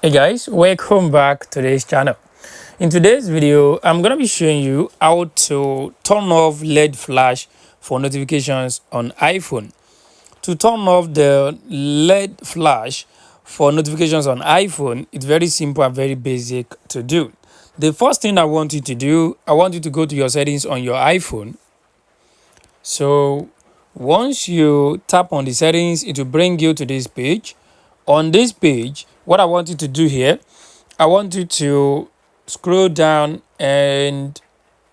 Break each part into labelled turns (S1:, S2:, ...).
S1: Hey guys, welcome back to this channel. In today's video, I'm going to be showing you how to turn off LED flash for notifications on iPhone. To turn off the LED flash for notifications on iPhone, it's very simple and very basic to do. The first thing I want you to do, I want you to go to your settings on your iPhone. So once you tap on the settings, it will bring you to this page. On this page, what I want you to do here, I want you to scroll down and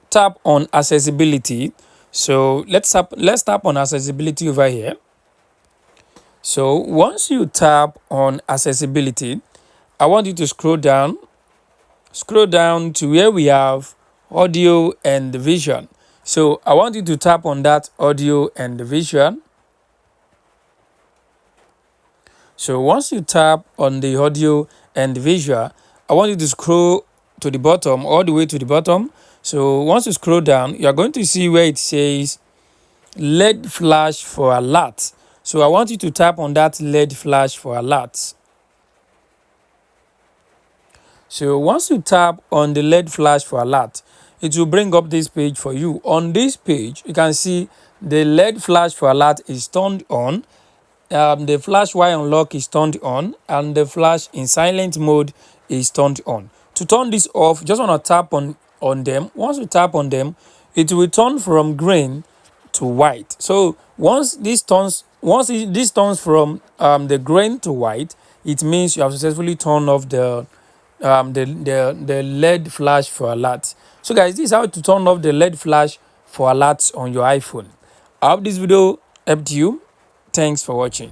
S1: tap on accessibility. So let's tap on accessibility over here. So once you tap on accessibility, I want you to scroll down to where we have audio and vision. So I want you to tap on that audio and vision. So once you tap on the audio and visual, I want you to scroll to the bottom, all the way to the bottom. So once you scroll down, you're going to see where it says LED flash for alerts. So I want you to tap on that LED flash for alerts. So once you tap on the LED flash for alert, it will bring up this page for you. On this page, you can see the LED flash for alert is turned on. The flash while unlock is turned on, and the flash in silent mode is turned on. To turn this off, just want to tap on them. Once you tap on them, it will turn from green to white. So once this turns from the green to white, it means you have successfully turned off the LED flash for alerts. So guys, this is how to turn off the LED flash for alerts on your iPhone. I hope this video helped you. Thanks for watching.